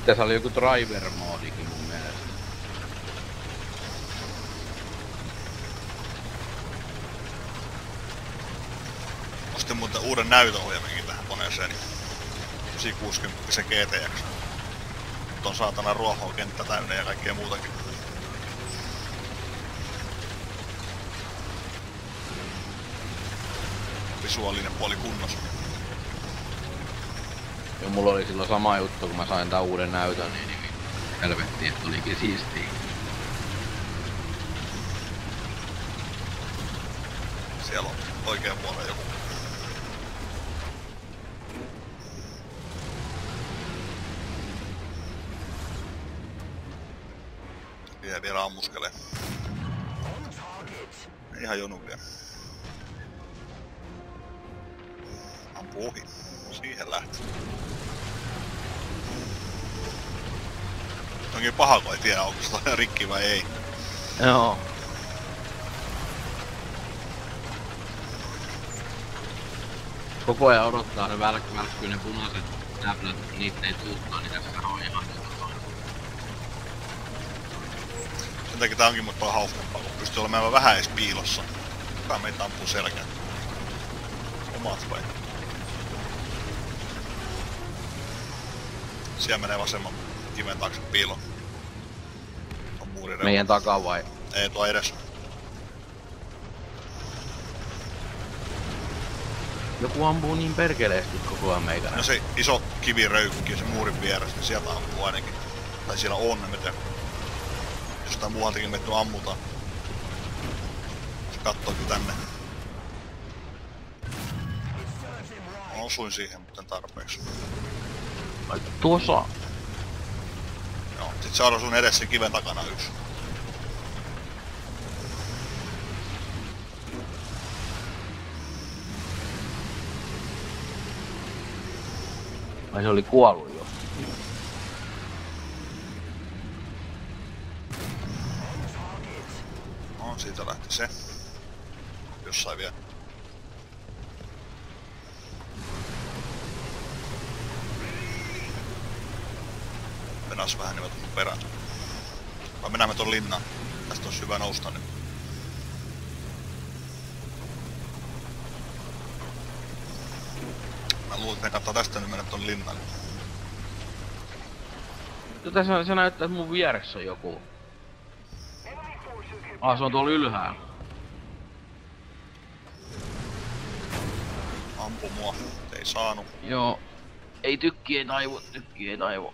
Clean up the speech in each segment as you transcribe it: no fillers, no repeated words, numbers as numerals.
Tässä oli joku driver-moodikin mun mielestä. Ostin muuten uuden näytönohjelminkin tähän koneeseen. 960 GTX. Nyt on saatana ruohoa kenttä täynnä ja kaikkea muutakin. Visuaalinen puoli kunnossa. Ja mulla oli silloin sama juttu, kun mä sain tän uuden näytön, niin helvetti, että olikin siistiä. Siellä on oikean puolella joku. Vielä ammuskelee. Ihan jonu vielä. Ampu ohi. Siihen lähti. Onkin paha, kun ei tiedä, onko se toi rikki vai ei. Joo. Koko ajan odottaa ne välkkyy ne punaiset näpylät, kun niitä ei tuuttaa, niin tässä on ihan Sen takia tää onkin mut paljon hauskempaa, kun pystyy olemaan vähän edes piilossa. Kukaan meitä ampuu selkään. Omat vai? Siellä menee vasemman kiven taakse piiloon. On muurireuna. meidän takaa vai? Ei tuo edes. Joku ampuu niin perkeleesti koko ajan meikänä. No se iso kiviröykki se muurin vieressä, niin sieltä ampuu ainakin. Tai siellä on, en tiedä. Jostain muualtakin metty ammutaan. Se kattookin tänne. Osuin siihen, mutta en tarpeeksi. Ai tuossa. Joo, sit se on sun edessä kiven takana yksi. Ai se oli kuollut jo. No, siitä lähti se. Jossain vielä. Venas vähän nimet mun perään. Vai mennään me ton linnaan. Tästä olisi hyvä nousta nyt. Mä luulen, että ne kannattaa tästä nyt mennä ton linnalle. Tässä se näyttää, että mun vieressä on joku. Se on tuolla ylhäällä. Ampu mua. Ei saanu. Joo. Ei tykki, ei taivu.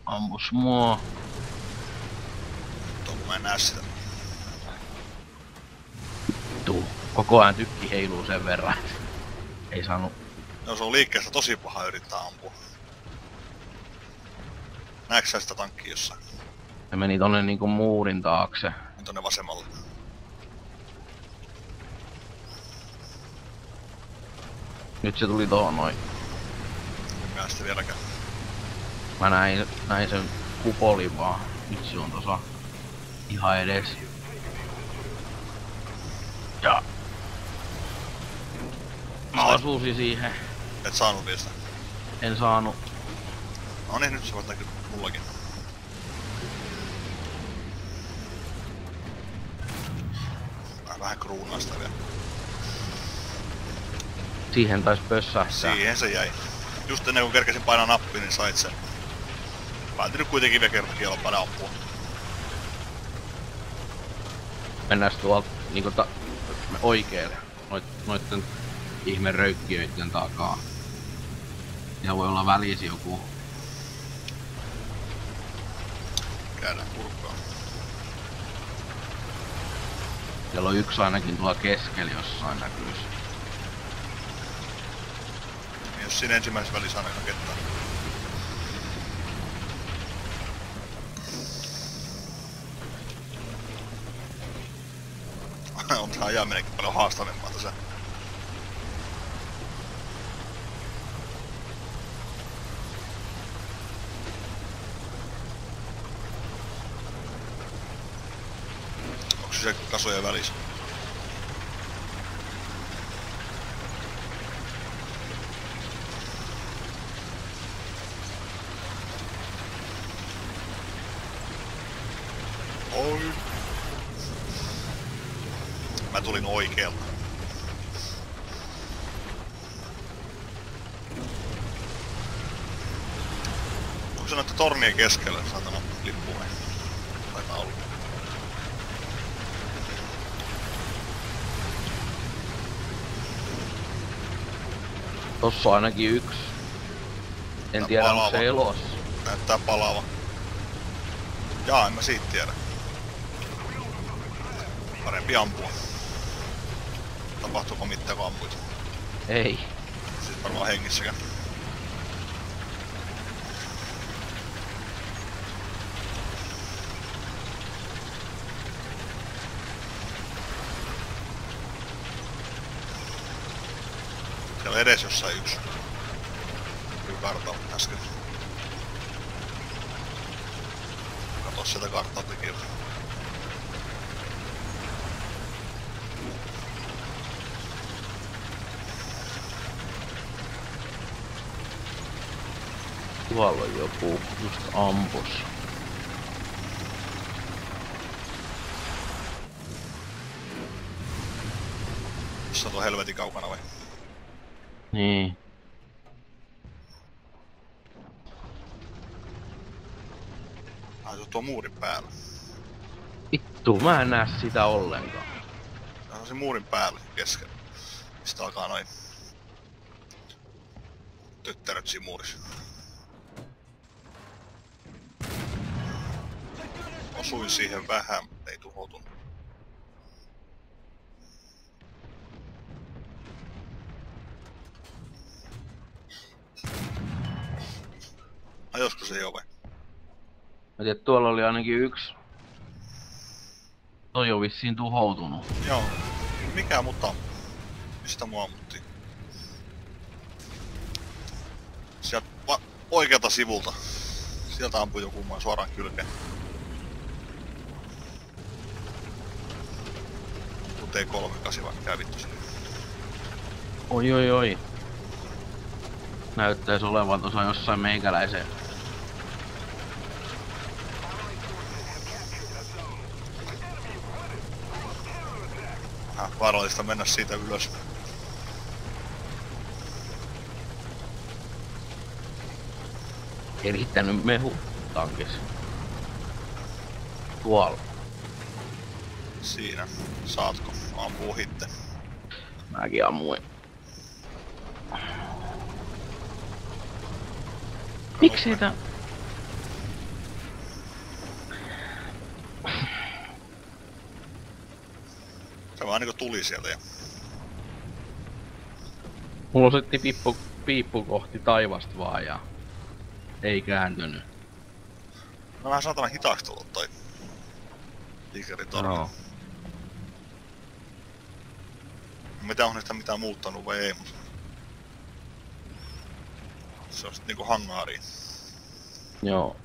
Ampus mua. Tuo kun mä en näe sitä. Tuu. Koko ajan tykki heiluu sen verran. Ei saanut. Joo, se on liikkeessä tosi paha yrittää ampua. Näetkö sä sitä tankkia jossain? Se meni tonne niinku muurin taakse. Tonne vasemmalle. Nyt se tuli tohon noin. En näe sitä vieläkään. Mä näin sen kupolin vaan. Nyt se on tossa ihan edes. Ja mä osuusin siihen. Et saanut vielä sitä. En saanut. No niin, nyt se voit näkyä mullakin. Mä vähän kruunaan sitä vielä. Siihen tais pössähtää. Siihen se jäi. Just ennen kuin kerkesin painaa nappi, niin sait sen. Päätin nyt kuitenkin vielä kerran kielopäälle ampua. Mennääs tuolta niinku oikeelle. Noitten ihme röykkiöitten takaa. Ja voi olla välissä joku. Käydään purkaa. Siellä on yksi ainakin tuolla keskellä jossain näkyys. Jos siinä ensimmäisessä välissä aina kettaa. On tää ajaminenkin paljon haastavempaa tässä. Onks se kasojen välissä? Oi. Mä tulin oikealta. Onko se noita tornien keskellä, saatana lippuun? Taitaa olla. Tossa on ainakin yksi. En Tää tiedä, onko palava. se elossa. Näyttää palava. Jaa, en mä siitä tiedä. Parempi ampua. Tapahtuuko mitään, kun ampuit? Ei. Siis varmaan hengissäkään. Siellä edes jossain yksi. Kyllä kartalla äsken. Kato sieltä karttaa tekijältä. Tuolla on joku just ampus. Missä on tuo helvetin kaukana vai? Niin. Ai tuo muurin päällä. Vittu, mä en näe sitä ollenkaan. Tää on se muurin päällä keskellä. Mistä alkaa noin tyttärät siinä muurissa. Osuin siihen vähän, ei tuhoutunut. Ajosko se jo vai? Mä tiedän, tuolla oli ainakin yksi. Toi on vissiin tuhoutunut. Joo. Mikä mut ampui? Mistä mua ammuttiin? Sieltä oikealta sivulta. Sieltä ampui joku mua suoraan kylkeen. T38 vai mikä vittu se. Oi oi oi. Näyttäis olevan tuossa jossain meikäläisen. Vaarallista mennä siitä ylös. Erittänyt mehu tankis. Tuolla. Siinä. Saatko? Ampuu hitte. Mäkin ammuin. Miksi siitä... Se vaan niinku tuli sieltä ja... Mulla osoitti piippu kohti taivasta vaan ja... Ei kääntynyt. No vähän saatana hitaaksi tullut toi... Tiikeritorni. Joo. Mitä on niistä mitään muuttanut vai ei, mut... Se on sit niinku hangaariin. Joo.